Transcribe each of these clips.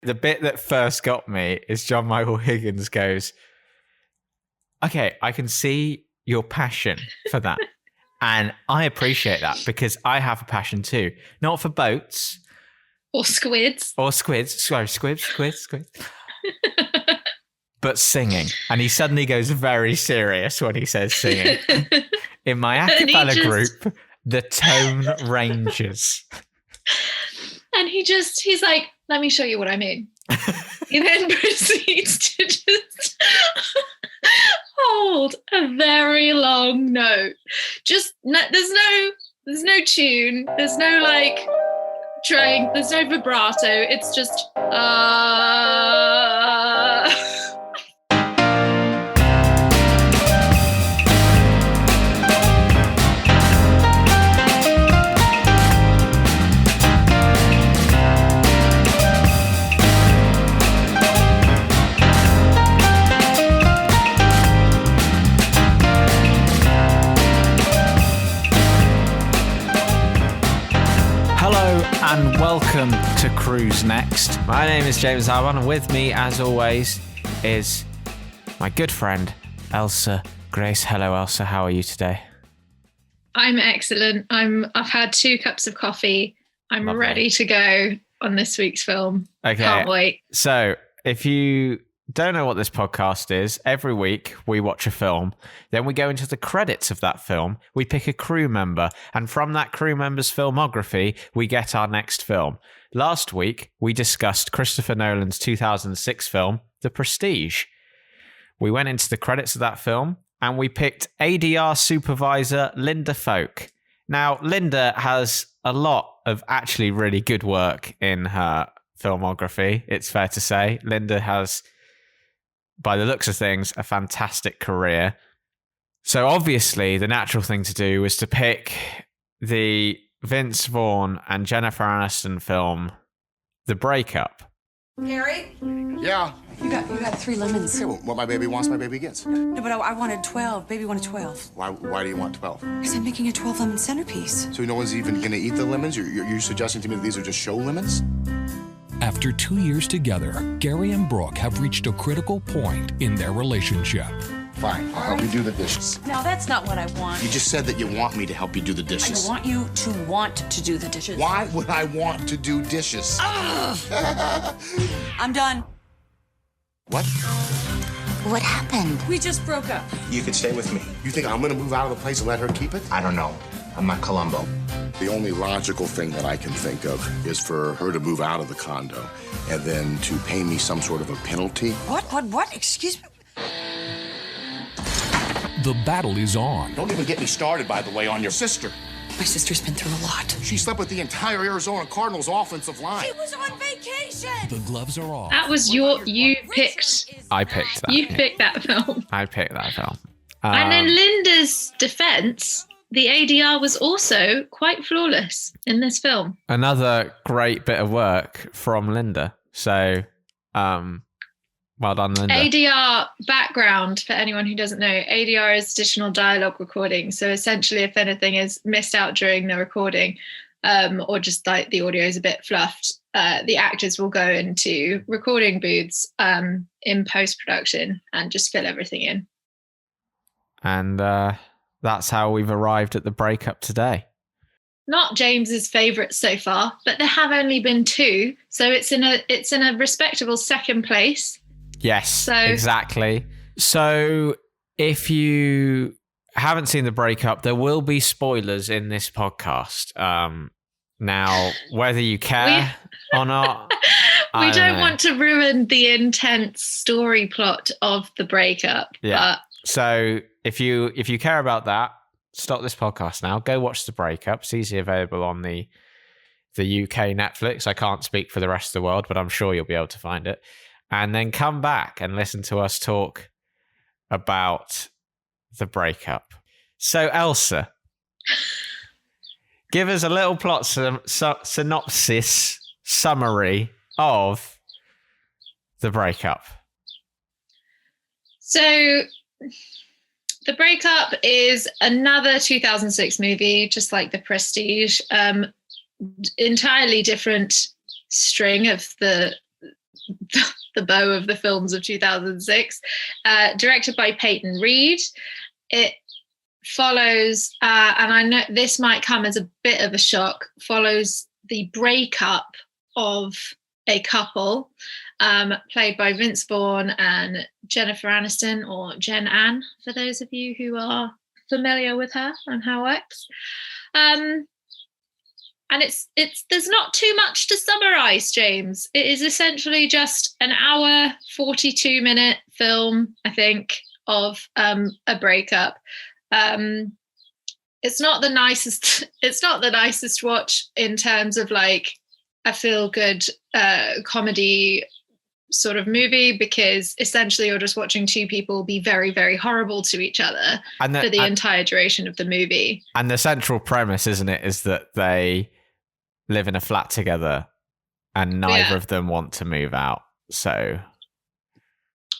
the bit that first got me is John Michael Higgins goes, okay, I can see your passion for that. And I appreciate that because I have a passion too. Not for boats. Or squids. Sorry, squids. But singing. And he suddenly goes very serious when he says singing. In my a cappella group, the tone ranges. And he's like, let me show you what I mean. He then proceeds to just hold a very long note. Just there's no tune. There's no like trying. There's no vibrato. It's just And welcome to Cruise Next. My name is James and with me, as always, is my good friend, Elsa Grace. Hello, Elsa. How are you today? I'm excellent. I've had 2 cups of coffee. I'm Lovely. Ready to go on this week's film. Okay. Can't wait. So, if you don't know what this podcast is, every week we watch a film, then we go into the credits of that film, we pick a crew member, and from that crew member's filmography, we get our next film. Last week, we discussed Christopher Nolan's 2006 film, The Prestige. We went into the credits of that film, and we picked ADR Supervisor Linda Folk. Now, Linda has a lot of actually really good work in her filmography, it's fair to say. Linda has, by the looks of things, a fantastic career. So obviously the natural thing to do was to pick the Vince Vaughn and Jennifer Aniston film, The Breakup. Harry? Yeah. You got 3 lemons. Okay, well, what my baby wants, my baby gets. No, but I wanted 12. Baby wanted 12. Why do you want 12? Because I'm making a 12-lemon centerpiece. So no one's even going to eat the lemons? You're suggesting to me that these are just show lemons? After 2 years together, Gary and Brooke have reached a critical point in their relationship. Fine, I'll help you do the dishes. No, that's not what I want. You just said that you want me to help you do the dishes. I want you to want to do the dishes. Why would I want to do dishes? I'm done. What? What happened? We just broke up. You could stay with me. You think I'm going to move out of the place and let her keep it? I don't know. I'm not Columbo. The only logical thing that I can think of is for her to move out of the condo and then to pay me some sort of a penalty. What? Excuse me? The battle is on. Don't even get me started, by the way, on your sister. My sister's been through a lot. She slept with the entire Arizona Cardinals offensive line. She was on vacation. The gloves are off. That was picked. I picked that. You picked that film. I picked that film. And in Linda's defense, the ADR was also quite flawless in this film. Another great bit of work from Linda. So, well done, Linda. ADR background, for anyone who doesn't know, ADR is additional dialogue recording. So essentially, if anything is missed out during the recording, or just like the audio is a bit fluffed, the actors will go into recording booths in post-production and just fill everything in. And that's how we've arrived at The Breakup today. Not James's favourite so far, but there have only been 2, so it's in a respectable second place. Yes, exactly. So if you haven't seen The Breakup, there will be spoilers in this podcast. Now, whether you care or not, we don't want to ruin the intense story plot of The Breakup. Yeah. So if you care about that, stop this podcast now. Go watch The Breakup. It's easily available on the UK Netflix. I can't speak for the rest of the world, but I'm sure you'll be able to find it. And then come back and listen to us talk about The Breakup. So, Elsa, give us a little plot synopsis summary of The Breakup. So, The Breakup is another 2006 movie, just like The Prestige. Entirely different string of the the bow of the films of 2006. Directed by Peyton Reed. It follows, and I know this might come as a bit of a shock, follows the breakup of a couple played by Vince Vaughn and Jennifer Aniston, or Jen Ann, for those of you who are familiar with her and how it works. And it's there's not too much to summarize, James. It is essentially just an hour, 42-minute film, I think, of a breakup. It's not the nicest watch in terms of like a feel-good comedy sort of movie, because essentially you're just watching two people be very, very horrible to each other for the entire duration of the movie. And the central premise, isn't it, is that they live in a flat together and neither of them want to move out. So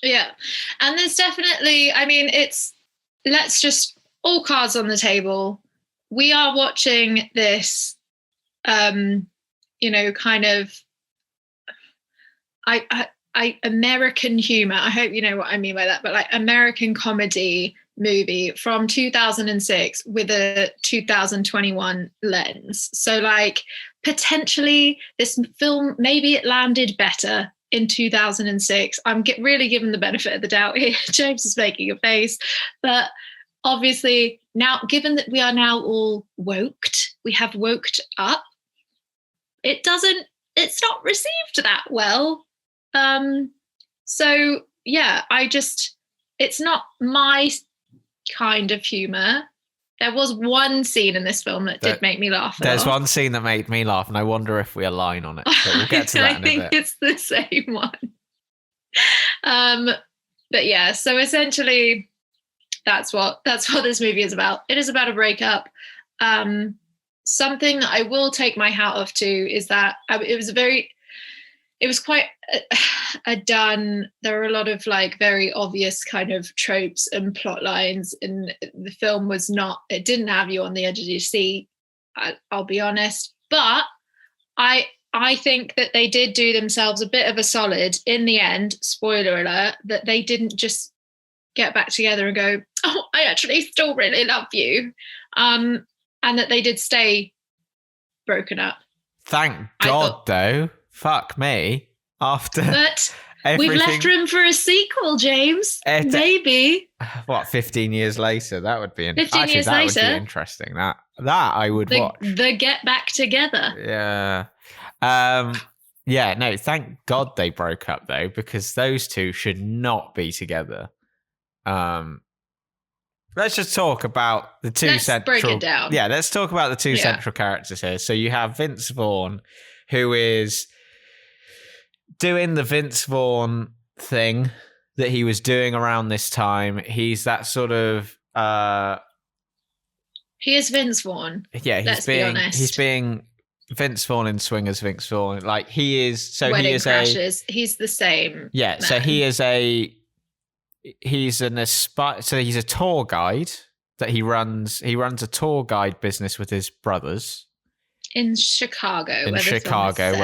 yeah. And there's definitely, I mean, let's just, all cards on the table. We are watching this kind of American humor. I hope you know what I mean by that, but like American comedy movie from 2006 with a 2021 lens. So like potentially this film, maybe it landed better in 2006. I'm really given the benefit of the doubt here. James is making a face, but obviously now, given that we are now all woked, we have woked up, it's not received that well. So yeah, it's not my kind of humor. There was one scene in this film that did make me laugh. There's one scene that made me laugh, and I wonder if we align on it. But we'll get to that in a bit. I think it's the same one. But yeah, so essentially that's what this movie is about. It is about a breakup. Something that I will take my hat off to is that it was quite done. There were a lot of like very obvious kind of tropes and plot lines, and the film it didn't have you on the edge of your seat. I'll be honest, but I think that they did do themselves a bit of a solid in the end. Spoiler alert, that they didn't just get back together and go, oh, I actually still really love you. And that they did stay broken up. Thank God, though. Fuck me. After but we've left room for a sequel, James. Maybe. What, 15 years later? That would be 15 years later. Would be interesting. That I would watch. The get back together. Yeah. Yeah, no, thank God they broke up though, because those two should not be together. Let's just talk about the two central. Let's break it down. Yeah, let's talk about the two central characters here. So you have Vince Vaughn, who is doing the Vince Vaughn thing that he was doing around this time. He's that sort of he is Vince Vaughn. Yeah, he's being Vince Vaughn in Swingers Vince Vaughn. Like he is Wedding Crashers. He's the same. Yeah, man. So he's a tour guide that he runs a tour guide business with his brothers. In Chicago, where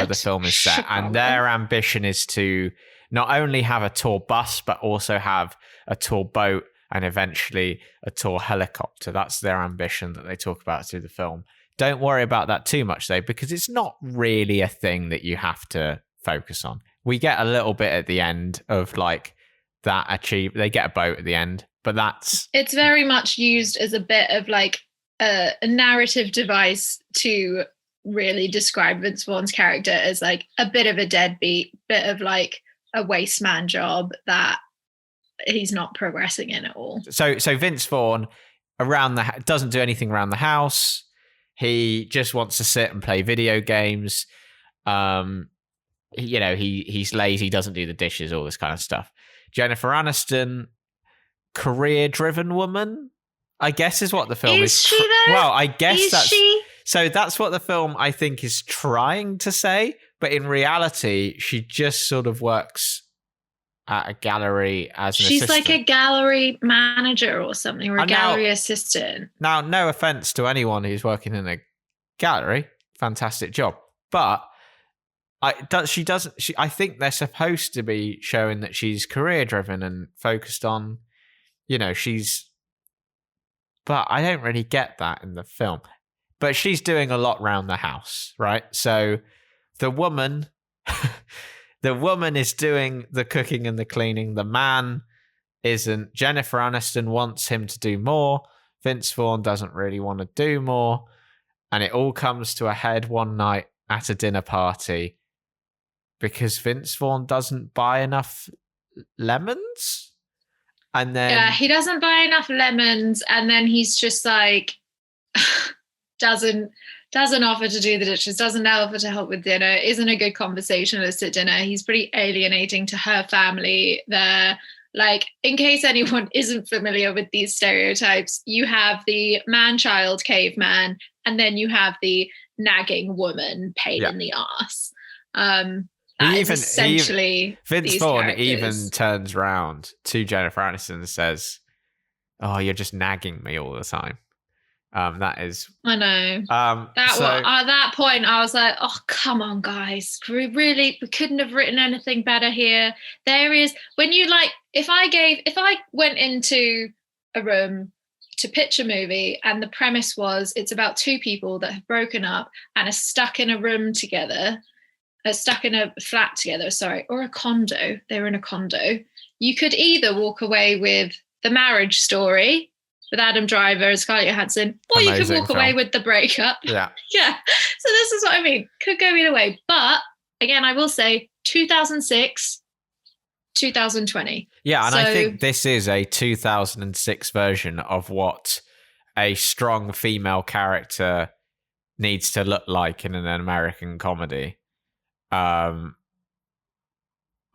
the film is set. And their ambition is to not only have a tour bus, but also have a tour boat and eventually a tour helicopter. That's their ambition that they talk about through the film. Don't worry about that too much, though, because it's not really a thing that you have to focus on. We get a little bit at the end of like that achieved. They get a boat at the end, but it's very much used as a bit of like a narrative device to really describe Vince Vaughn's character as like a bit of a deadbeat, bit of like a waste man job that he's not progressing in at all. So Vince Vaughn doesn't do anything around the house. He just wants to sit and play video games. He's lazy, doesn't do the dishes, all this kind of stuff. Jennifer Aniston, career-driven woman, I guess is what the film is. Is she there? Well, I guess she? So that's what the film, I think, is trying to say. But in reality, she just sort of works at a gallery as an assistant. She's like a gallery manager or something, or a gallery assistant. Now, no offense to anyone who's working in a gallery. Fantastic job. But I think they're supposed to be showing that she's career driven and focused on, but I don't really get that in the film. But she's doing a lot around the house, right? So the woman is doing the cooking and the cleaning. The man isn't. Jennifer Aniston wants him to do more. Vince Vaughn doesn't really want to do more. And it all comes to a head one night at a dinner party because Vince Vaughn doesn't buy enough lemons. And then he doesn't buy enough lemons, and then he's just like doesn't offer to do the dishes, doesn't offer to help with dinner, isn't a good conversationalist at dinner. He's pretty alienating to her family there. Like, in case anyone isn't familiar with these stereotypes, you have the man-child caveman, and then you have the nagging woman pain in the ass. Essentially Vince Vaughn even turns around to Jennifer Aniston and says, "Oh, you're just nagging me all the time." That is, I know. At that point, I was like, "Oh, come on, guys! We couldn't have written anything better here." There is when you like, if I went into a room to pitch a movie, and the premise was it's about two people that have broken up and are stuck in a room together. Stuck in a flat together, or a condo. They were in a condo. You could either walk away with The Marriage Story with Adam Driver and Scarlett Johansson, or you could walk away with The Breakup. Yeah. Yeah. So this is what I mean. Could go either way. But again, I will say 2006, 2020. Yeah, and I think this is a 2006 version of what a strong female character needs to look like in an American comedy.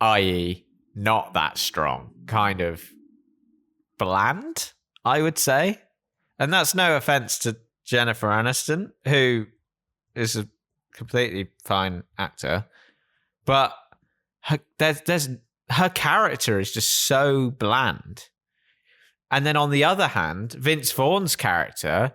I.e., not that strong, kind of bland, I would say. And that's no offense to Jennifer Aniston, who is a completely fine actor, but her character is just so bland. And then on the other hand, Vince Vaughn's character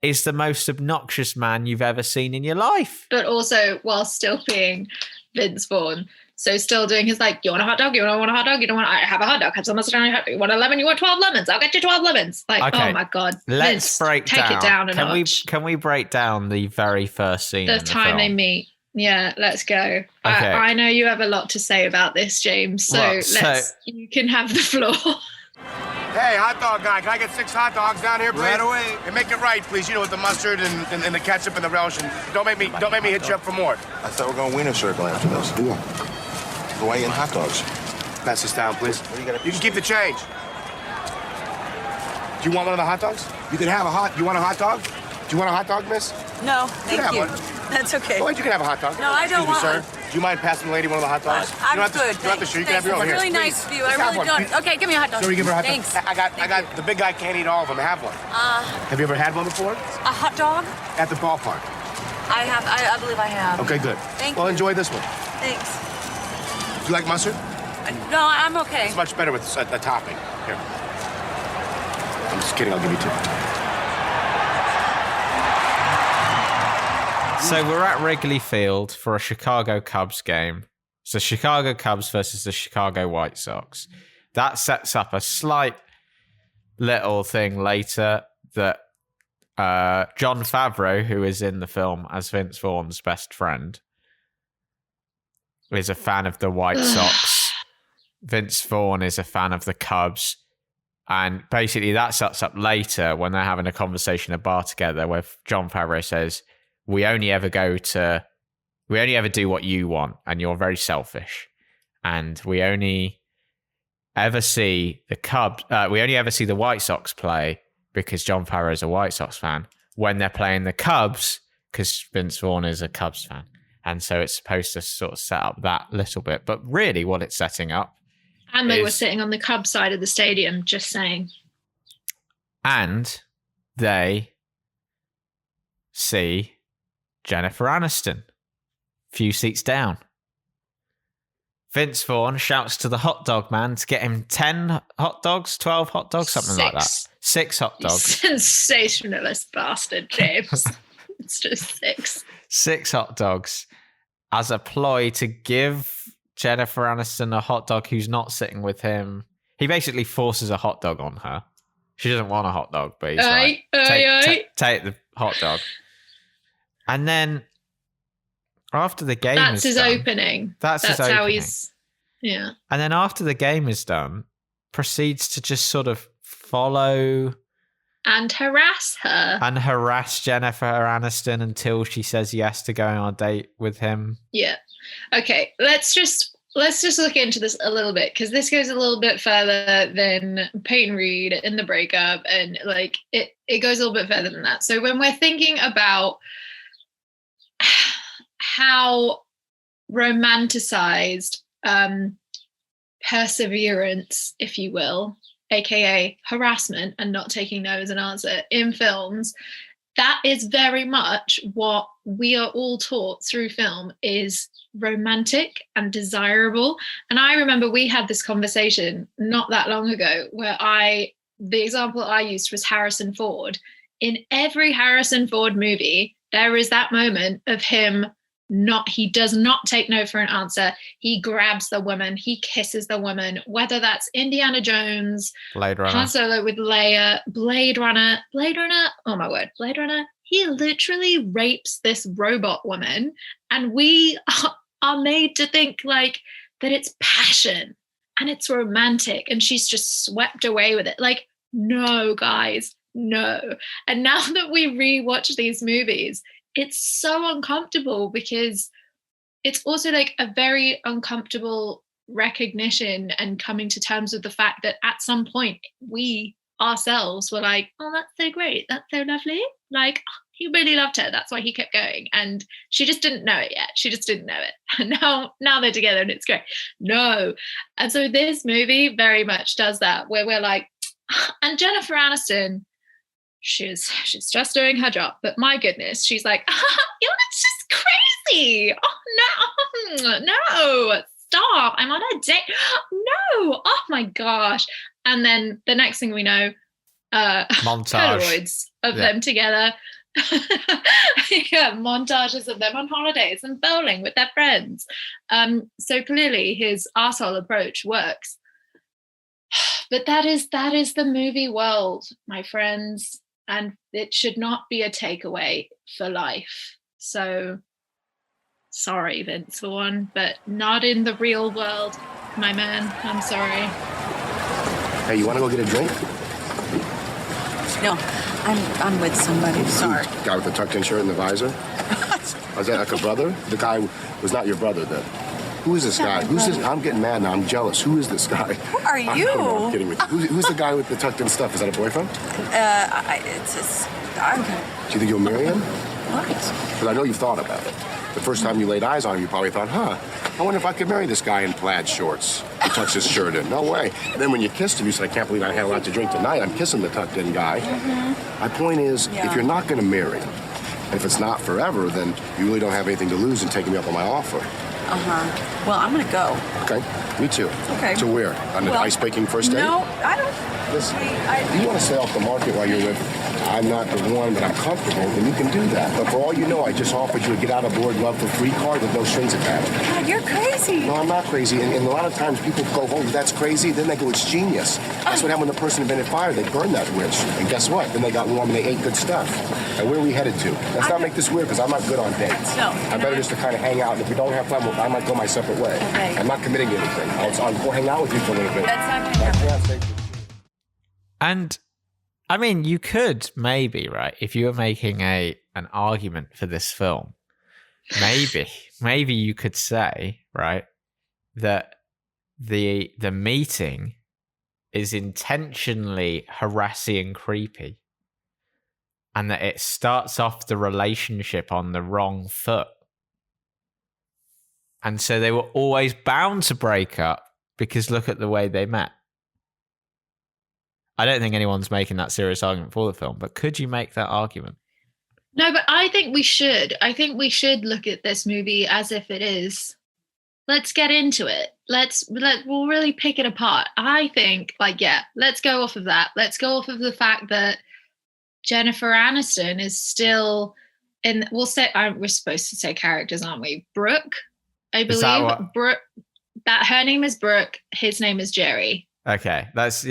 is the most obnoxious man you've ever seen in your life. But also while still being Vince Vaughn. So still doing his like, you want a hot dog? You don't want a hot dog? You don't want, I have a hot dog. Have some mustard on your hot dog. You want a lemon? You want 12 lemons? I'll get you 12 lemons. Like, okay. Oh my God. Let's take it down a notch. Can we break down the very first scene? The time they meet. Yeah, let's go. Okay. I know you have a lot to say about this, James. So you can have the floor. Hey, hot dog guy, can I get 6 hot dogs down here, please? Right away. And make it right, please. You know, with the mustard and the ketchup and the relish. And don't make me hit you up for more. I thought we were going wiener circle after this. Yeah. Hawaiian hot dogs. Pass this down, please. You can keep the change. Do you want one of the hot dogs? You can have you want a hot dog? Do you want a hot dog, miss? No, thank you. One. That's okay. Go ahead, you can have a hot dog. No, I don't want one. Do you mind passing the lady one of the hot dogs? I'm good. You don't have to shoot. You can have your own. It's really nice of you. I really don't. Okay, give me a hot dog. So you give her a hot Thanks. dog? I got. The big guy can't eat all of them. Have one. Have you ever had one before? A hot dog? At the ballpark. I have. I believe I have. Okay, good. Thank you. Well, enjoy this one. Thanks. Do you like mustard? No, I'm okay. It's much better with the topping. Here. I'm just kidding. I'll give you 2. So we're at Wrigley Field for a Chicago Cubs game. It's the Chicago Cubs versus the Chicago White Sox. That sets up a slight little thing later that Jon Favreau, who is in the film as Vince Vaughn's best friend, is a fan of the White Sox. Vince Vaughn is a fan of the Cubs. And basically that sets up later when they're having a conversation at a bar together where Jon Favreau says, we only ever do what you want, and you're very selfish. And we only ever see the Cubs, we only ever see the White Sox play because Jon Favreau is a White Sox fan when they're playing the Cubs because Vince Vaughn is a Cubs fan. And so it's supposed to sort of set up that little bit. But really what it's setting up. And they were sitting on the Cubs side of the stadium, just saying. And they see Jennifer Aniston, few seats down. Vince Vaughn shouts to the hot dog man to get him 10 hot dogs, 12 hot dogs, something like that. 6 hot dogs. Sensationalist bastard, James. It's just 6. 6 hot dogs. as a ploy to give Jennifer Aniston a hot dog who's not sitting with him. He basically forces a hot dog on her. She doesn't want a hot dog, but he's take the hot dog. And then after the game That's is his done, opening. That's his how opening. he's... Yeah. And then after the game is done, proceeds to just sort of follow... And harass her. And harass Jennifer Aniston until she says yes to going on a date with him. Yeah. Okay, let's just look into this a little bit, because this goes a little bit further than Peyton Reed in the breakup, and like it goes a little bit further than that. So when we're thinking about how romanticized perseverance, if you will, aka harassment and not taking no as an answer in films, that is very much what we are all taught through film is romantic and desirable. And I remember we had this conversation not that long ago where the example I used was Harrison Ford. In every Harrison Ford movie, there is that moment of him he does not take no for an answer. He grabs the woman, he kisses the woman, whether that's Indiana Jones, Blade Runner, Han Solo with Leia, Blade Runner, oh my word, Blade Runner. He literally rapes this robot woman, and we are made to think like that it's passion and it's romantic and she's just swept away with it. Like, no, guys, no. And now that we rewatch these movies, it's so uncomfortable because it's also like a very uncomfortable recognition and coming to terms with the fact that at some point we ourselves were like, oh, that's so great. That's so lovely. Like, he really loved her. That's why he kept going. And she just didn't know it yet. She just didn't know it. And now they're together and it's great. No. And so this movie very much does that, where we're like, and Jennifer Aniston, she's just doing her job, but my goodness, she's like, you're just crazy. Oh no, stop, I'm on a date. No, oh my gosh. And then the next thing we know, Polaroids of them together. Yeah, montages of them on holidays and bowling with their friends. So clearly his arsehole approach works. But that is the movie world, my friends. And it should not be a takeaway for life. So, sorry, Vince Vaughn, but not in the real world, my man. I'm sorry. Hey, you want to go get a drink? No, I'm with somebody. Sorry. Guy with the tucked-in shirt and the visor? Is that like a brother? The guy was not your brother, then? Who is this guy? Who's this? I'm getting mad now. I'm jealous. Who is this guy? Who are you? I'm kidding with you. Who's the guy with the tucked-in stuff? Is that a boyfriend? Do you think you'll marry him? What? Because I know you've thought about it. The first time you laid eyes on him, you probably thought, I wonder if I could marry this guy in plaid shorts. He tucks his shirt in. No way. And then when you kissed him, you said, I can't believe I had a lot to drink tonight. I'm kissing the tucked-in guy. Mm-hmm. My point is, if you're not going to marry him, and if it's not forever, then you really don't have anything to lose in taking me up on my offer. Well, I'm going to go. Okay, me too. Okay. To where? On the ice-breaking first date? No, I don't. Listen, if you want to stay off the market while you're with, I'm not the one, but I'm comfortable, then you can do that. But for all you know, I just offered you a get-out-of-board love for free card with no strings attached. God, you're crazy. No, I'm not crazy. And a lot of times people go, oh, that's crazy. Then they go, it's genius. That's what happened when the person invented fire. They burned that witch. And guess what? Then they got warm and they ate good stuff. And where are we headed to? Let's not make this weird, because I'm not good on dates. No. I'm better just to kind of hang out. And if we don't have time, well, I might go my separate way. Okay. I'm not committing to anything. I'll go hang out with you for a little bit. That's not And I mean, you could maybe, right, if you were making an argument for this film, maybe you could say, right, that the meeting is intentionally harassing and creepy, and that it starts off the relationship on the wrong foot. And so they were always bound to break up because look at the way they met. I don't think anyone's making that serious argument for the film, but could you make that argument? No, but I think we should. I think we should look at this movie as if it is. Let's get into it. We'll really pick it apart. I think, let's go off of that. Let's go off of the fact that Jennifer Aniston is still we're supposed to say characters, aren't we? Brooke, I Is that believe. what- Brooke, that her name is Brooke, his name is Jerry. Okay, let's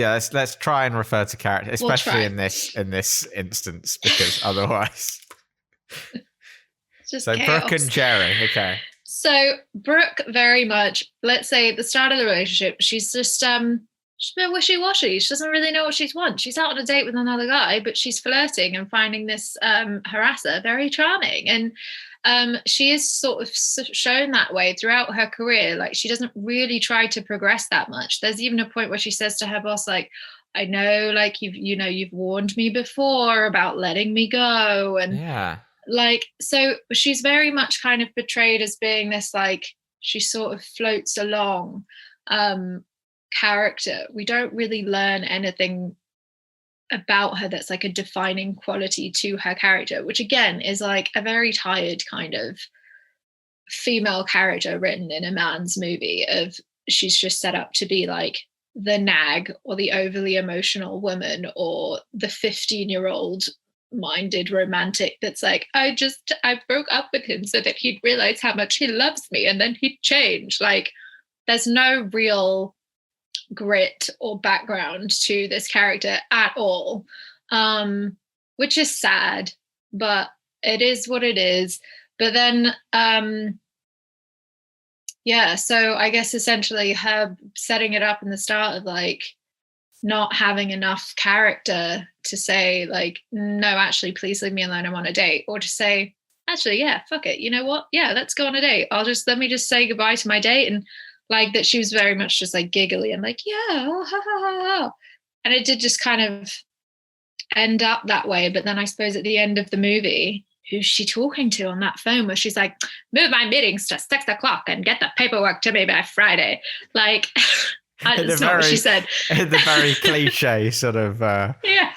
try and refer to characters, We'll especially try. in this instance, because otherwise. It's just So chaos. Brooke and Jerry, okay. So Brooke, very much, let's say at the start of the relationship, she's just she's a bit wishy-washy. She doesn't really know what she wants. She's out on a date with another guy, but she's flirting and finding this harasser very charming. And she is sort of shown that way throughout her career. Like, she doesn't really try to progress that much. There's even a point where she says to her boss, like, I know, like, you've warned me before about letting me go. And Yeah. like, so she's very much kind of portrayed as being this, like, she sort of floats along character. We don't really learn anything about her that's like a defining quality to her character, which again is like a very tired kind of female character written in a man's movie of she's just set up to be like the nag or the overly emotional woman or the 15-year-old minded romantic that's like, I broke up with him so that he'd realize how much he loves me and then he'd change. Like, there's no real grit or background to this character at all, which is sad, but it is what it is. But then so I guess essentially her setting it up in the start of like not having enough character to say like, no, actually, please leave me alone, I'm on a date, or to say, actually, yeah, fuck it, you know what, yeah, let's go on a date, let me just say goodbye to my date. And like that she was very much just like giggly and like, yeah, oh, ha, ha, ha, ha. And it did just kind of end up that way. But then I suppose at the end of the movie, who's she talking to on that phone where she's like, move my meetings to 6:00 and get the paperwork to me by Friday. Like, that's not what she said. The very cliche sort of... Yeah.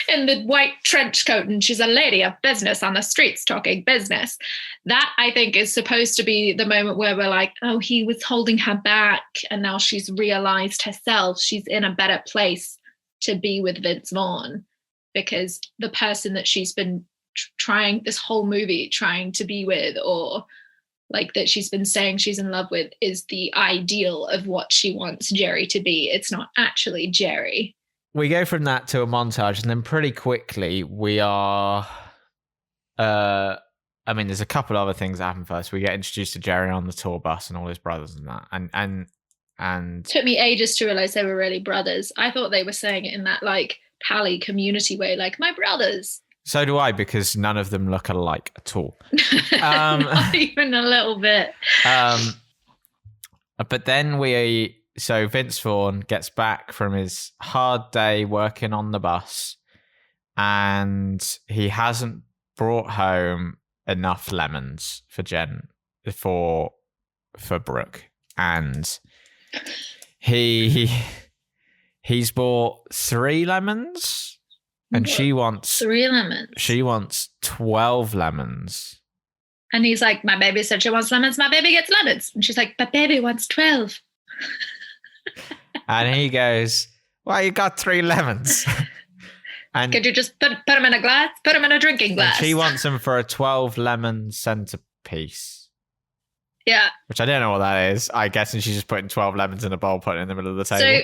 In the white trench coat, and she's a lady of business on the streets talking business. That, I think, is supposed to be the moment where we're like, oh, he was holding her back and now she's realized herself. She's in a better place to be with Vince Vaughn because the person that she's been trying this whole movie trying to be with, or like that she's been saying she's in love with, is the ideal of what she wants Jerry to be. It's not actually Jerry. We go from that to a montage, and then pretty quickly we are... I mean, there's a couple other things that happen first. We get introduced to Jerry on the tour bus and all his brothers and that. And it took me ages to realize they were really brothers. I thought they were saying it in that like pally community way, like, my brothers. So do I, because none of them look alike at all. Not even a little bit. But then so Vince Vaughn gets back from his hard day working on the bus, and he hasn't brought home enough lemons for Brooke, and he's bought 3 lemons. And she wants 3 lemons. She wants 12 lemons. And he's like, my baby said she wants lemons. My baby gets lemons. And she's like, but baby wants 12. And he goes, well, you got 3 lemons. And could you just put them in a glass? Put them in a drinking glass. She wants them for a 12 lemon centerpiece. Yeah. Which I don't know what that is. I guess she's just putting 12 lemons in a bowl, putting it in the middle of the table. So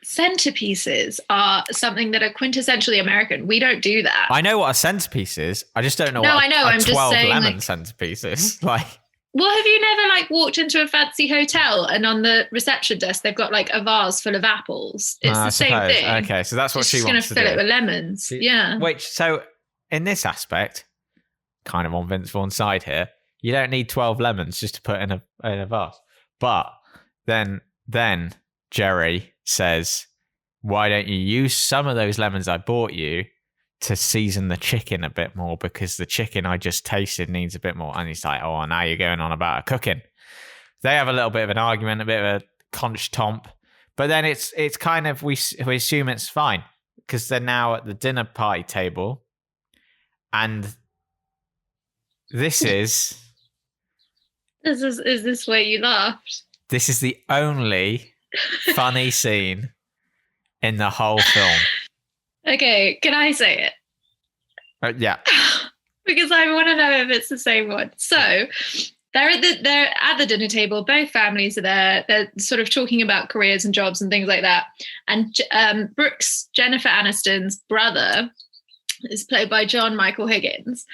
centerpieces are something that are quintessentially American. We don't do that. I know what a centerpiece is. I just don't know no, what I know. a I'm 12 just saying, lemon like, centerpiece is. Like, well, have you never like walked into a fancy hotel and on the reception desk they've got like a vase full of apples? It's the same thing. Okay, so that's what she wants to do. She's going to fill it with lemons. Yeah. Which, so in this aspect, kind of on Vince Vaughn's side here, you don't need 12 lemons just to put in a vase. But then Jerry says, why don't you use some of those lemons I bought you to season the chicken a bit more, because the chicken I just tasted needs a bit more. And he's like, oh, now you're going on about cooking. They have a little bit of an argument, a bit of a conch tomp, but then it's kind of, we assume it's fine because they're now at the dinner party table. And this is this where you laughed? This is the only funny scene in the whole film. Okay, can I say it? Yeah. because I want to know if it's the same one. So they're at the dinner table. Both families are there. They're sort of talking about careers and jobs and things like that. And Brooke's, Jennifer Aniston's brother, is played by John Michael Higgins,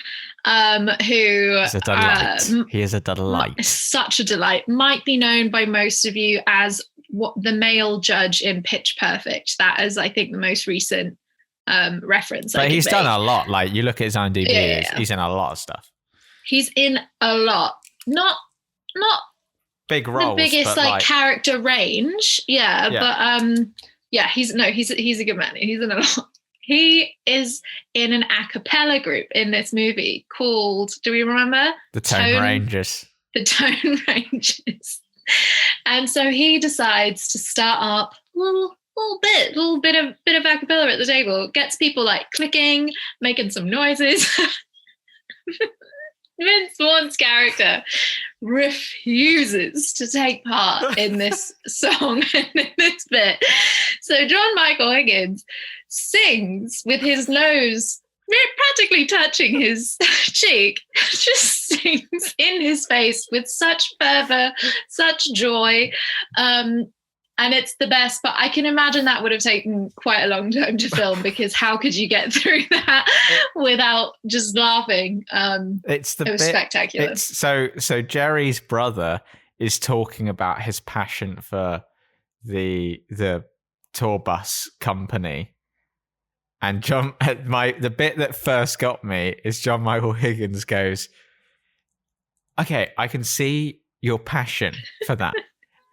who is a delight. He is a delight. Such a delight. Might be known by most of you as the male judge in Pitch Perfect. That is, I think, the most recent reference. But he's done a lot. Like, you look at his IMDb, he's in a lot of stuff. He's in a lot. Not big roles, the biggest but like character range. Yeah, but he's a good man. He's in a lot. He is in an a cappella group in this movie called, do we remember? The Tone Rangers. The Tone Rangers. And so he decides to start up a little bit of a cappella at the table. Gets people like clicking, making some noises. Vince Vaughn's character refuses to take part in this song and in this bit. So John Michael Higgins sings with his nose practically touching his cheek, just sings in his face with such fervor, such joy. And it's the best, but I can imagine that would have taken quite a long time to film, because how could you get through that without just laughing? It was spectacular. So Jerry's brother is talking about his passion for the tour bus company. And the bit that first got me is John Michael Higgins goes, "Okay, I can see your passion for that."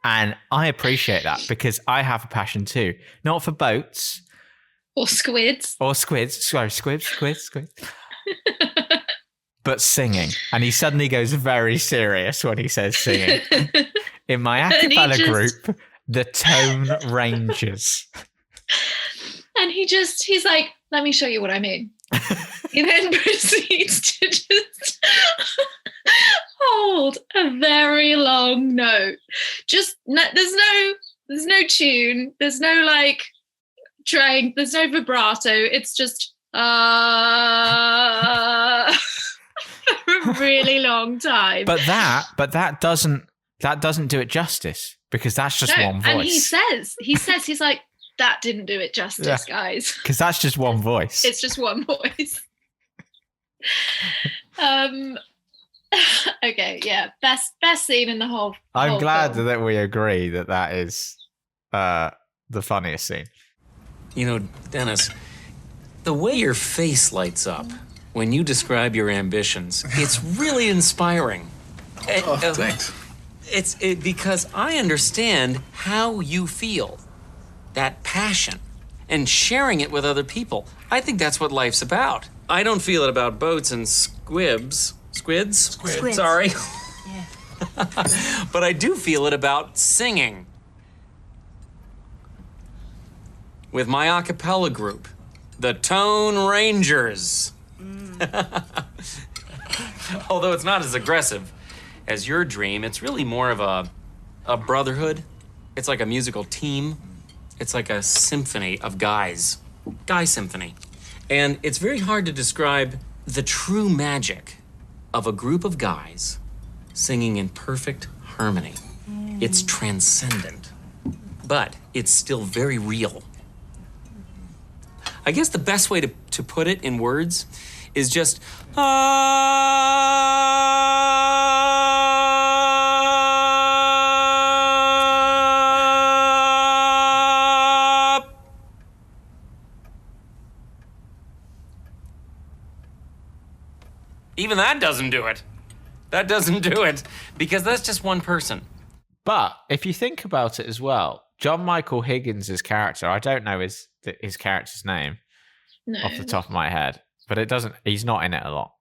And I appreciate that, because I have a passion too. Not for boats. Or squids. Sorry, squids. But singing. And he suddenly goes very serious when he says singing. In my a cappella group, the Tone Rangers. And he's like, let me show you what I mean. He then proceeds to just hold a very long note. Just there's no tune. There's no like trying. There's no vibrato. It's just for a really long time. But that doesn't do it justice, because that's just one voice. And he says he's like, that didn't do it justice, guys. Because that's just one voice. It's just one voice. Okay, yeah. Best scene in the whole I'm glad film. that we agree that is the funniest scene. You know, Dennis, the way your face lights up when you describe your ambitions, it's really inspiring. Thanks. It's because I understand how you feel. That passion and sharing it with other people. I think that's what life's about. I don't feel it about boats and squids. Sorry. Yeah. But I do feel it about singing. With my a cappella group, the Tone Rangers. Although it's not as aggressive as your dream, it's really more of a brotherhood. It's like a musical team. It's like a symphony of guys. Guy symphony. And it's very hard to describe the true magic of a group of guys singing in perfect harmony. It's transcendent, but it's still very real. I guess the best way to put it in words is just, Even that doesn't do it. That doesn't do it, because that's just one person. But if you think about it as well, John Michael Higgins' character, I don't know his character's name off the top of my head, but he's not in it a lot.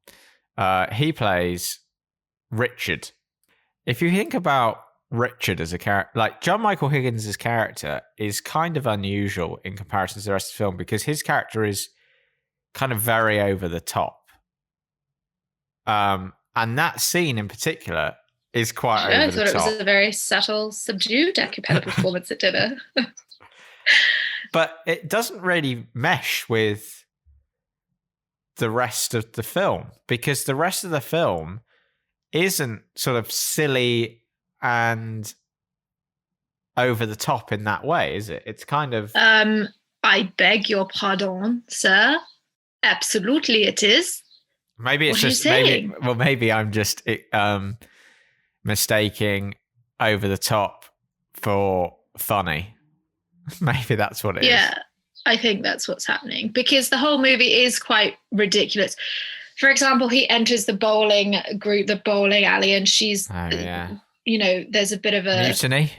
He plays Richard. If you think about Richard as a character, like John Michael Higgins' character is kind of unusual in comparison to the rest of the film, because his character is kind of very over the top. And that scene in particular is quite over the top. I thought it was a very subtle, subdued a cappella performance at dinner. But it doesn't really mesh with the rest of the film, because the rest of the film isn't sort of silly and over the top in that way, is it? It's kind of... I beg your pardon, sir. Absolutely it is. Maybe it's What are you just saying? maybe I'm just mistaking over the top for funny. Maybe that's what it is. Yeah, I think that's what's happening, because the whole movie is quite ridiculous. For example, he enters the bowling group, the bowling alley, and she's, there's a bit of a mutiny.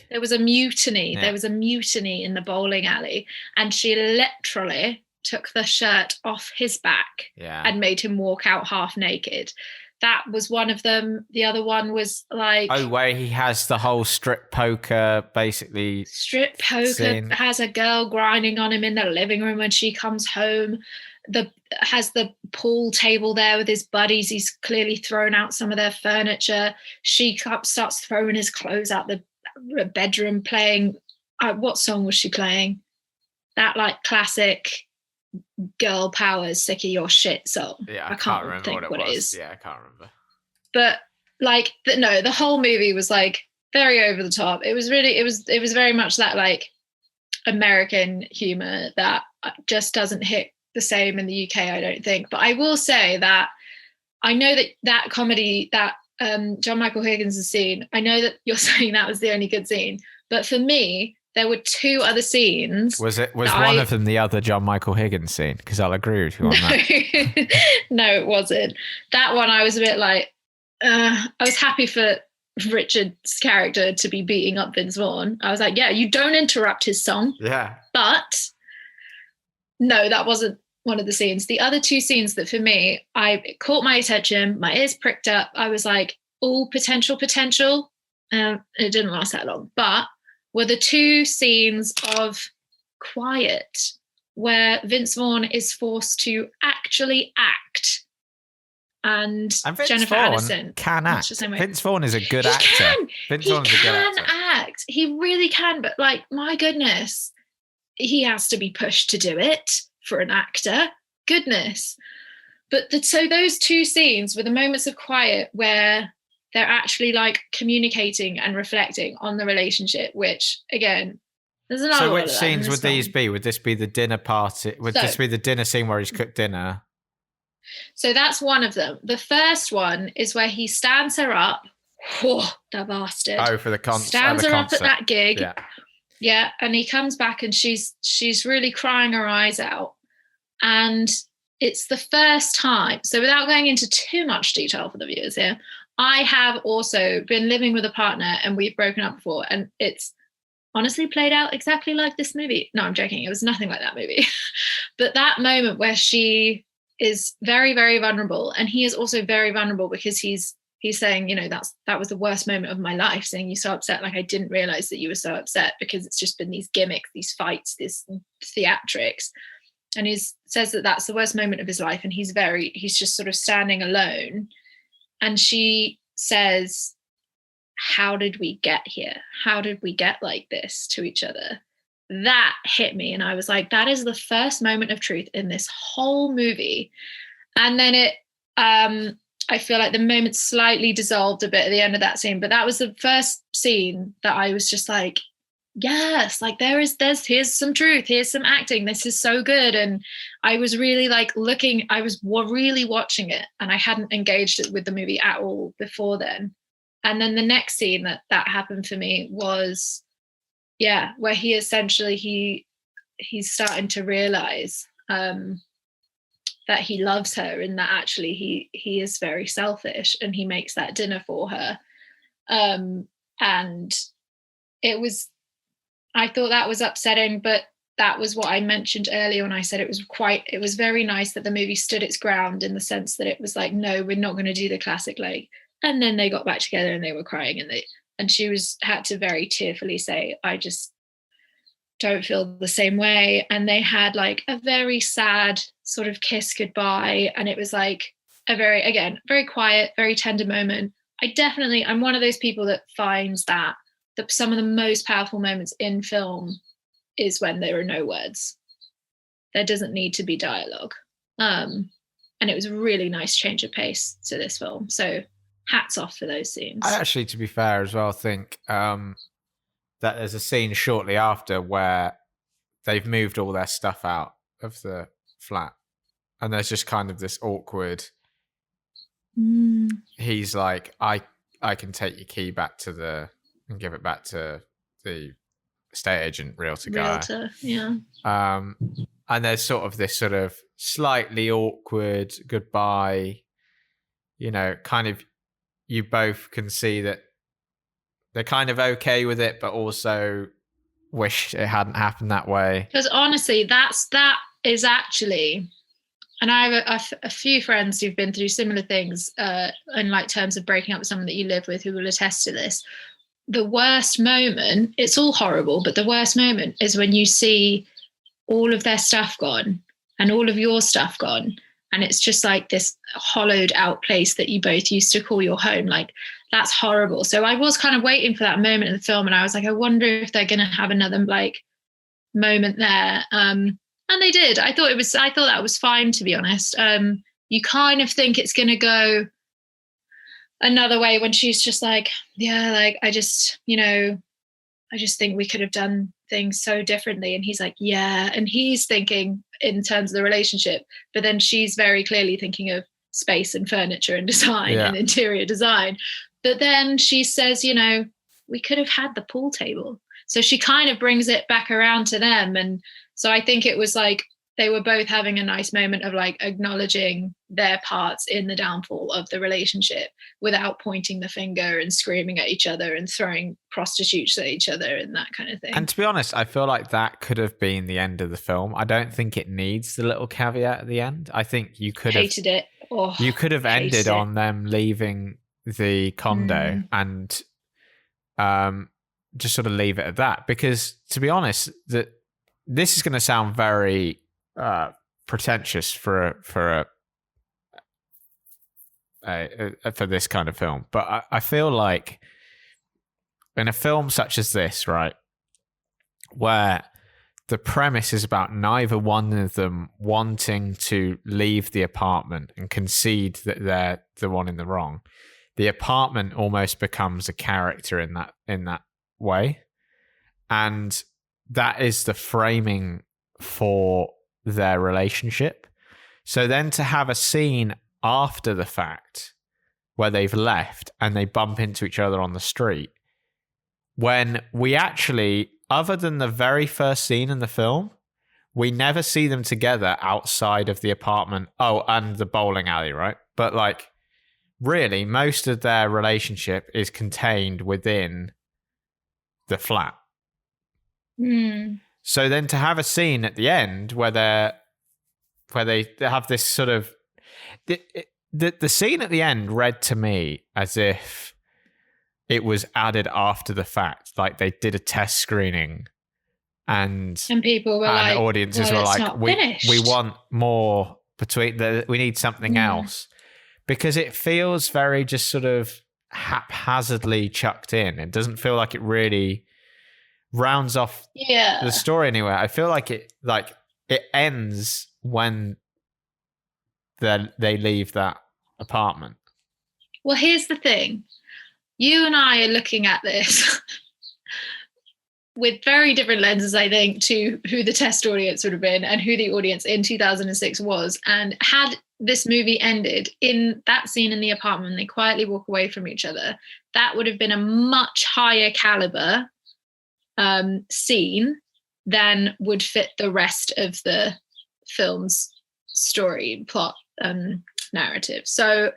There was a mutiny. Yeah. There was a mutiny in the bowling alley, and she literally took the shirt off his back and made him walk out half naked. That was one of them. The other one was like... Oh, where he has the whole strip poker, basically. Strip poker, scene. Has a girl grinding on him in the living room when she comes home. Has the pool table there with his buddies. He's clearly thrown out some of their furniture. She starts throwing his clothes out the bedroom, playing... what song was she playing? That like classic... girl powers, sick of your shit song. Yeah, I can't remember think what it it was. is. Yeah, I can't remember. But like, no, the whole movie was like very over the top. It was very much that like American humor that just doesn't hit the same in the UK, I don't think. But I will say that I know that comedy that John Michael Higgins has seen, I know that you're saying that was the only good scene, but for me, there were two other scenes. Was one of them the other John Michael Higgins scene? Because I'll agree with you on that. No, it wasn't. That one I was a bit like, I was happy for Richard's character to be beating up Vince Vaughn. I was like, yeah, you don't interrupt his song. Yeah. But no, that wasn't one of the scenes. The other two scenes that for me, it caught my attention, my ears pricked up. I was like, oh, potential. It didn't last that long, but were the two scenes of Quiet, where Vince Vaughn is forced to actually act, and Jennifer Aniston can act. Vince Vaughn is a good actor. Vince Vaughn is a good actor. Act. He really can, but like, my goodness, he has to be pushed to do it for an actor. Goodness. But so those two scenes were the moments of quiet where they're actually like communicating and reflecting on the relationship, which again, there's another. So which scenes would these be? Would this be the dinner party? Would this be the dinner scene where he's cooked dinner? So that's one of them. The first one is where he stands her up. Whoa, the bastard. Oh, for the concert. Stands her up at that gig. Yeah. Yeah. And he comes back and she's really crying her eyes out. And it's the first time. So without going into too much detail for the viewers here, I have also been living with a partner and we've broken up before, and it's honestly played out exactly like this movie. No, I'm joking. It was nothing like that movie. But that moment where she is very, very vulnerable, and he is also very vulnerable because he's saying, that was the worst moment of my life, saying you're so upset. Like, I didn't realize that you were so upset because it's just been these gimmicks, these fights, this theatrics. And he says that that's the worst moment of his life. And he's just sort of standing alone. And she says, how did we get here? How did we get like this to each other? That hit me. And I was like, that is the first moment of truth in this whole movie. And then I feel like the moment slightly dissolved a bit at the end of that scene. But that was the first scene that I was just like, yes, like here's some truth, here's some acting, this is so good. And I was really like I was really watching it, and I hadn't engaged it with the movie at all before then. And then the next scene that happened for me was, where he essentially he's starting to realize that he loves her, and that actually he is very selfish, and he makes that dinner for her. And it was, I thought that was upsetting, but that was what I mentioned earlier when I said it was very nice that the movie stood its ground, in the sense that it was like, no, we're not going to do the classic, like, and then they got back together and they were crying, and she had to very tearfully say, I just don't feel the same way. And they had like a very sad sort of kiss goodbye. And it was like a very quiet, very tender moment. I'm one of those people that finds that some of the most powerful moments in film is when there are no words. There doesn't need to be dialogue. And it was a really nice change of pace to this film. So hats off for those scenes. I actually, to be fair as well, think that there's a scene shortly after where they've moved all their stuff out of the flat. And there's just kind of this awkward... He's like, I can take your key back to and give it back to the estate agent, realtor guy. Yeah. And there's sort of this sort of slightly awkward goodbye, kind of, you both can see that they're kind of okay with it, but also wish it hadn't happened that way. Because honestly, that is actually, and I have a few friends who've been through similar things in like terms of breaking up with someone that you live with who will attest to this. The worst moment, it's all horrible, but the worst moment is when you see all of their stuff gone and all of your stuff gone. And it's just like this hollowed out place that you both used to call your home. Like, that's horrible. So I was kind of waiting for that moment in the film. And I was like, I wonder if they're going to have another like moment there. And they did. I thought that was fine, to be honest. You kind of think it's going to go another way when she's just like, yeah, like, I just think we could have done things so differently. And he's like, yeah. And he's thinking in terms of the relationship, but then she's very clearly thinking of space and furniture and design and interior design. But then she says, we could have had the pool table. So she kind of brings it back around to them. And so I think it was like they were both having a nice moment of like acknowledging their parts in the downfall of the relationship without pointing the finger and screaming at each other and throwing prostitutes at each other and that kind of thing. And to be honest, I feel like that could have been the end of the film. I don't think it needs the little caveat at the end. I think you could hated it. Oh, you could have ended on them leaving the condo and just sort of leave it at that. Because to be honest, this is going to sound very pretentious for this kind of film, but I feel like in a film such as this, right, where the premise is about neither one of them wanting to leave the apartment and concede that they're the one in the wrong, the apartment almost becomes a character in that way, and that is the framing for their relationship. So then to have a scene after the fact where they've left and they bump into each other on the street, when we actually, other than the very first scene in the film, we never see them together outside of the apartment. Oh, and the bowling alley, right? But like, really, most of their relationship is contained within the flat. So then to have a scene at the end where they have this sort of the scene at the end read to me as if it was added after the fact, like they did a test screening and people were and like, audiences well, were it's like, not we finished. want more we need something else, because it feels very just sort of haphazardly chucked in. It doesn't feel like it really rounds off the story anywhere. I feel like it ends when they leave that apartment. Well, here's the thing. You and I are looking at this with very different lenses, I think, to who the test audience would have been and who the audience in 2006 was. And had this movie ended in that scene in the apartment and they quietly walk away from each other, that would have been a much higher caliber scene than would fit the rest of the film's story, plot, narrative. So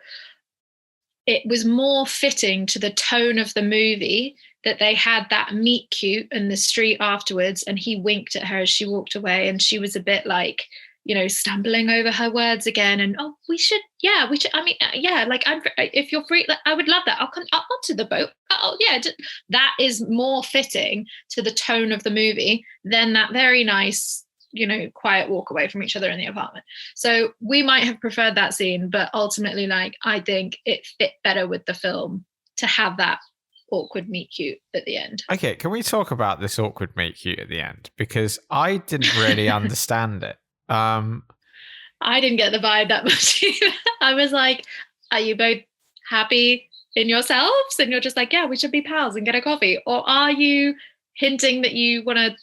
it was more fitting to the tone of the movie that they had that meet cute in the street afterwards and he winked at her as she walked away and she was a bit like, stumbling over her words again and we should I mean like if you're free, I would love that, I'll come up onto the boat. That is more fitting to the tone of the movie than that very nice quiet walk away from each other in the apartment. So we might have preferred that scene, but ultimately, like, I think it fit better with the film to have that awkward meet cute at the end. Okay, can we talk about this awkward meet cute at the end? Because I didn't really understand it. I didn't get the vibe that much either. I was like, are you both happy in yourselves? And you're just like, yeah, we should be pals and get a coffee. Or are you hinting that you want to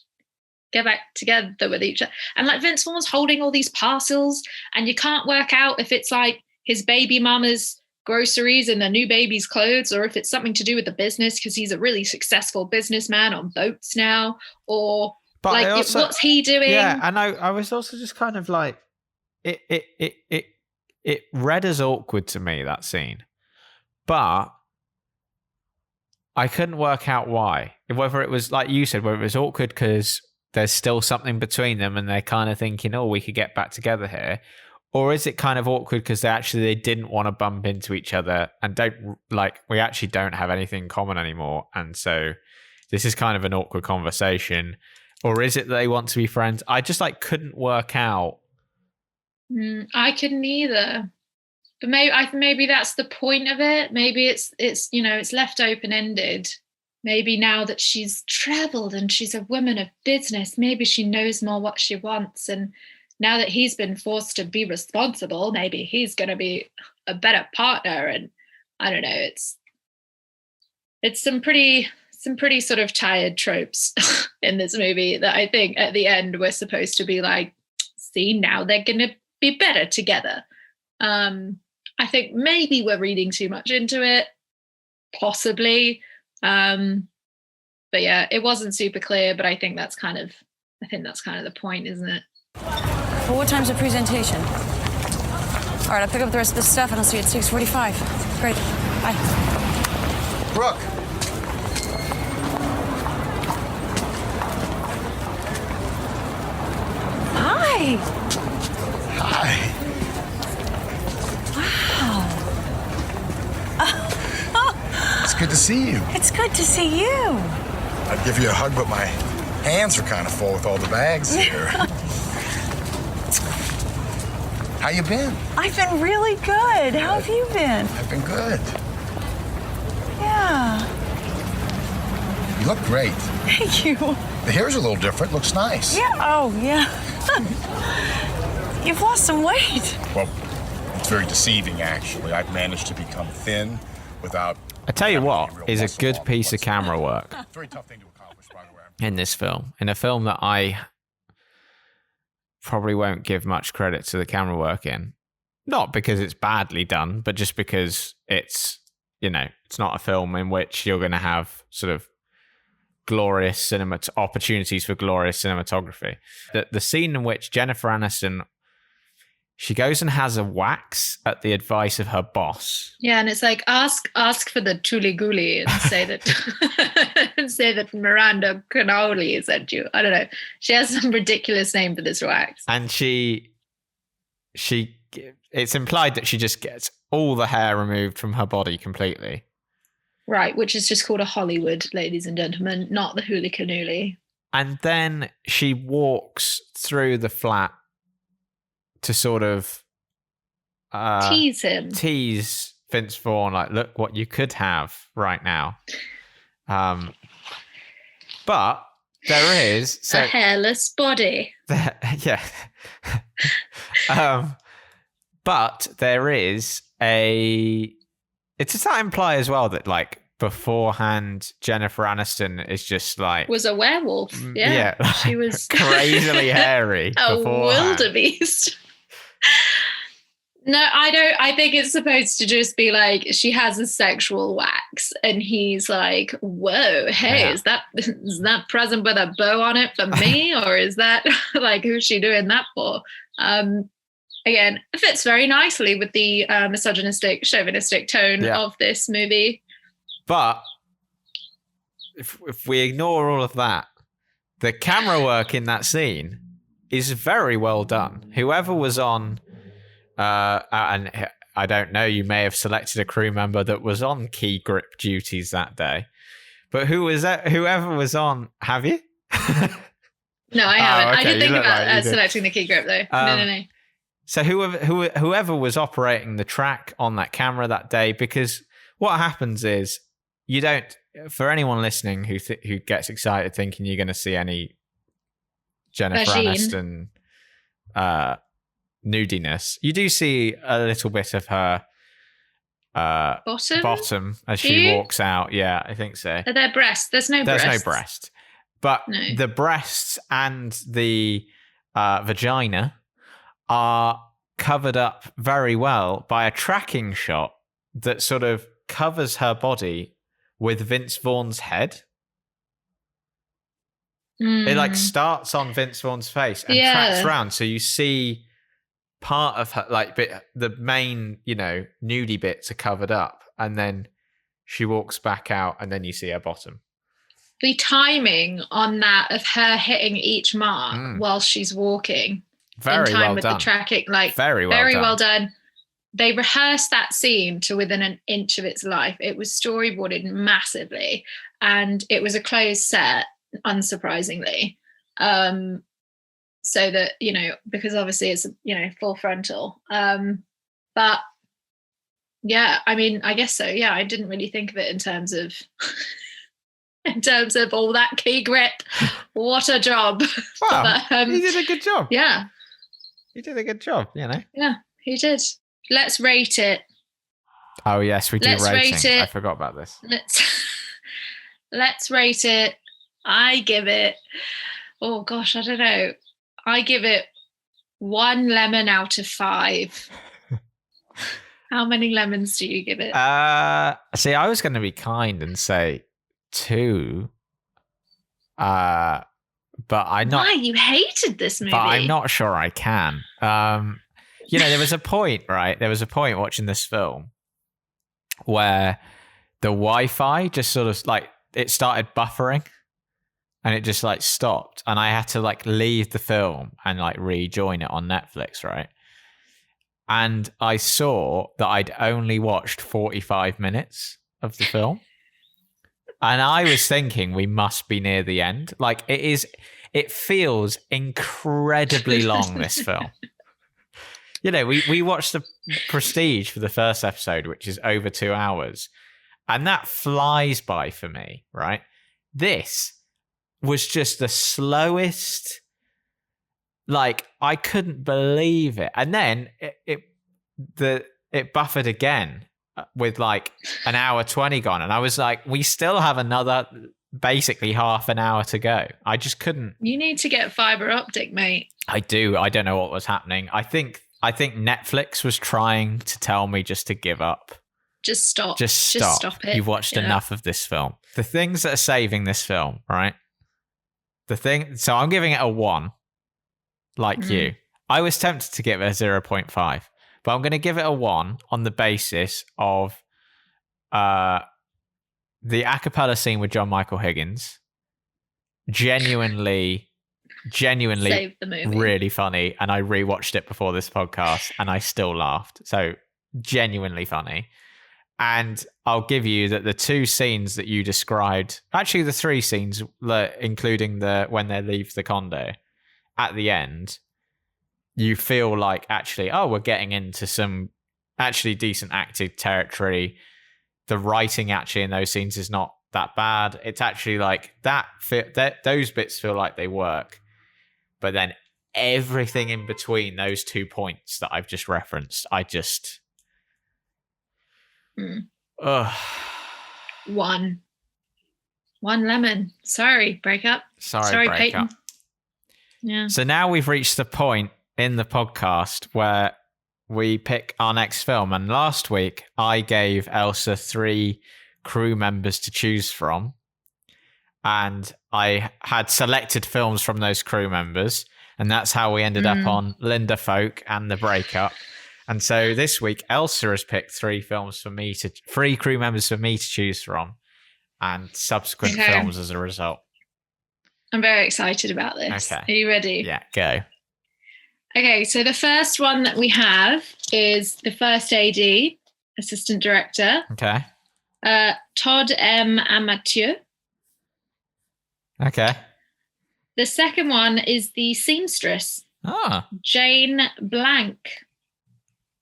get back together with each other? And like Vince Vaughn's holding all these parcels and you can't work out if it's like his baby mama's groceries and the new baby's clothes, or if it's something to do with the business because he's a really successul businessman on boats now, or But like also, what's he doing? Yeah, and I was also just kind of like, it read as awkward to me, that scene, but I couldn't work out why. Whether it was like you said, whether it was awkward because there's still something between them and they're kind of thinking, oh, we could get back together here. Or is it kind of awkward because they didn't want to bump into each other and we actually don't have anything in common anymore. And so this is kind of an awkward conversation. Or is it that they want to be friends? I just couldn't work out. I couldn't either. But maybe that's the point of it. Maybe it's it's left open-ended. Maybe now that she's traveled and she's a woman of business, maybe she knows more what she wants. And now that he's been forced to be responsible, maybe he's going to be a better partner. And I don't know, it's some pretty sort of tired tropes in this movie that I think at the end we're supposed to be like, see, now they're going to be better together. I think maybe we're reading too much into it, possibly. But yeah, it wasn't super clear, but I think that's kind of the point, isn't it? Well, what time's the presentation? All right, I'll pick up the rest of this stuff and I'll see you at 6:45. Great. Bye. Brooke. Hi. Hi. It's good to see you. It's good to see you. I'd give you a hug, but my hands are kind of full with all the bags here. How you been? I've been really good. How have you been? I've been good. Yeah. You look great. Thank you. The hair's a little different. Looks nice. Yeah. Oh, yeah. You've lost some weight. Well, it's very deceiving, actually. I've managed to become thin without... I tell you what is a good piece of camera work Very tough thing to accomplish, by the way. in this film. In a film that I probably won't give much credit to the camera work in. Not because it's badly done, but just because it's not a film in which you're going to have sort of glorious opportunities for glorious cinematography. The scene in which Jennifer Aniston, she goes and has a wax at the advice of her boss. Yeah, and it's like ask for the Tuli Guli and say that Miranda Cannoli sent you. I don't know. She has some ridiculous name for this wax. And she it's implied that she just gets all the hair removed from her body completely. Right, which is just called a Hollywood, ladies and gentlemen, not the Huli Cannoli. And then she walks through the flat to sort of tease Vince Vaughn, like, look what you could have right now. But there is a hairless body. Yeah. But there is does that imply as well that like beforehand Jennifer Aniston is just like was a werewolf? Yeah. She was crazily hairy. A wildebeest. No, I don't. I think it's supposed to just be like she has a sexual wax, and he's like, "Whoa, hey, is that present with a bow on it for me, or is that like who's she doing that for?" Again, it fits very nicely with the misogynistic, chauvinistic tone of this movie. But if we ignore all of that, the camera work in that scene is very well done. Whoever was on. And I don't know, you may have selected a crew member that was on key grip duties that day. But whoever was on, have you? No, I haven't. Okay. I did think about selecting the key grip though. No. So whoever was operating the track on that camera that day, because what happens is you don't, for anyone listening who gets excited thinking you're going to see any Jennifer Aniston nudiness. You do see a little bit of her bottom as she walks out. Yeah, I think so. Are there breasts? There's no breast. But the breasts and the vagina are covered up very well by a tracking shot that sort of covers her body with Vince Vaughn's head. It like starts on Vince Vaughn's face and tracks around, so you see part of her, like the main, nudie bits are covered up, and then she walks back out, and then you see her bottom. The timing on that of her hitting each mark while she's walking, very in time well with done. the tracking, like very well done. They rehearsed that scene to within an inch of its life. It was storyboarded massively, and it was a closed set, unsurprisingly. So that, because obviously it's, full frontal. But yeah, I mean, I guess so. Yeah, I didn't really think of it in terms of all that key grip. What a job. Wow, he did a good job. Yeah. He did a good job, Yeah, he did. Let's rate it. Oh yes, we do Let's rating. rate it. I forgot about this. Let's rate it. I give it, oh gosh, I don't know. I give it 1 lemon out of 5. How many lemons do you give it? See, I was going to be kind and say 2. But I'm not. Why? You hated this movie. But I'm not sure I can. There was a point, right? There was a point watching this film where the Wi-Fi just sort of like, it started buffering. And it just like stopped, and I had to like leave the film and like rejoin it on Netflix, right? And I saw that I'd only watched 45 minutes of the film, and I was thinking we must be near the end. Like it feels incredibly long. This film, we watched the Prestige for the first episode, which is over 2 hours, and that flies by for me, right? This was just the slowest, like I couldn't believe it. And then it buffered again with like an hour 20 gone, and I was like, we still have another basically half an hour to go. I just couldn't. You need to get fiber optic, mate. I do. I don't know what was happening. I think Netflix was trying to tell me just to give up. Just stop. Just stop it. You've watched enough of this film. The things that are saving this film, right? So I'm giving it a 1, like you. I was tempted to give it a 0.5, but I'm going to give it a 1 on the basis of the a cappella scene with John Michael Higgins. Genuinely Saved the movie. Really funny. And I rewatched it before this podcast and I still laughed. So genuinely funny. And I'll give you that the 2 scenes that you described, actually the 3 scenes, including when they leave the condo, at the end, you feel like actually, we're getting into some actually decent acted territory. The writing actually in those scenes is not that bad. It's actually like those bits feel like they work. But then everything in between those 2 points that I've just referenced, I just... One lemon. Sorry, breakup. Sorry, Peyton. Yeah. So now we've reached the point in the podcast where we pick our next film. And last week I gave Elsa 3 crew members to choose from. And I had selected films from those crew members. And that's how we ended up on Linda Folk and The Breakup. And so this week, Elsa has picked 3 crew members for me to choose from, and subsequent films as a result. I'm very excited about this. Okay. Are you ready? Yeah, go. Okay, so the first one that we have is the first AD, assistant director. Okay. Todd M. Amathieu. Okay. The second one is the seamstress. Jane Blank.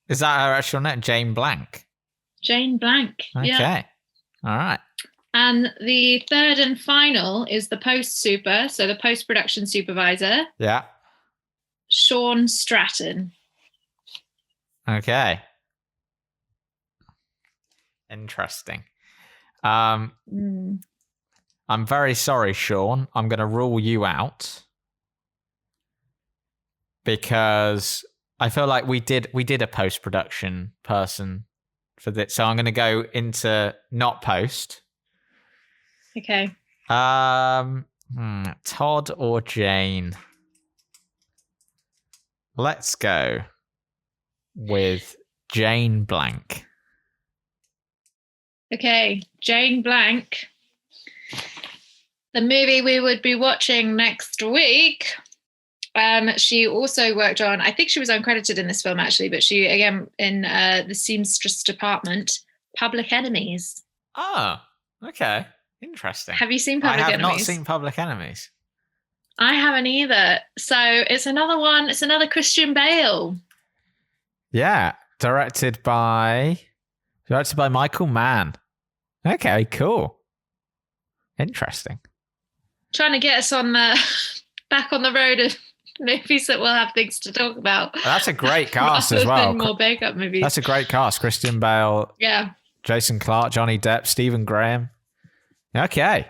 Is that her actual name? Jane Blank? Jane Blank. Okay. Yeah. All right. And the third and final is the post-production supervisor. Yeah. Sean Stratton. Okay. Interesting. I'm very sorry, Sean. I'm going to rule you out because I feel like we did a post-production person for this, so I'm going to go into not post. Okay. Todd or Jane? Let's go with Jane Blank. Okay, Jane Blank. The movie we would be watching next week. She also worked on, I think she was uncredited in this film actually, but she, again, in the seamstress department, Public Enemies. Oh, okay. Interesting. Have you seen Public Enemies? I have not seen Public Enemies. I haven't either. So it's another one. It's another Christian Bale. Yeah, directed by Michael Mann. Okay, cool. Interesting. Trying to get us on back on the road of movies that we'll have things to talk about. That's a great cast as well. More makeup movies. That's a great cast. Christian Bale. Yeah. Jason Clarke, Johnny Depp, Stephen Graham. Okay.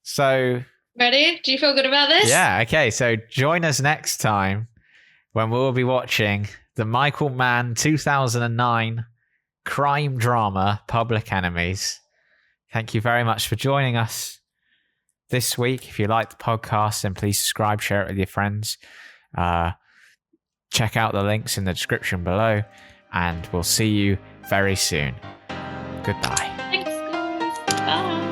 So... Ready? Do you feel good about this? Yeah, okay. So join us next time when we'll be watching the Michael Mann 2009 crime drama Public Enemies. Thank you very much for joining us this week. If you like the podcast, then please subscribe, share it with your friends. Check out the links in the description below, and we'll see you very soon. Goodbye. Thanks, guys. Bye.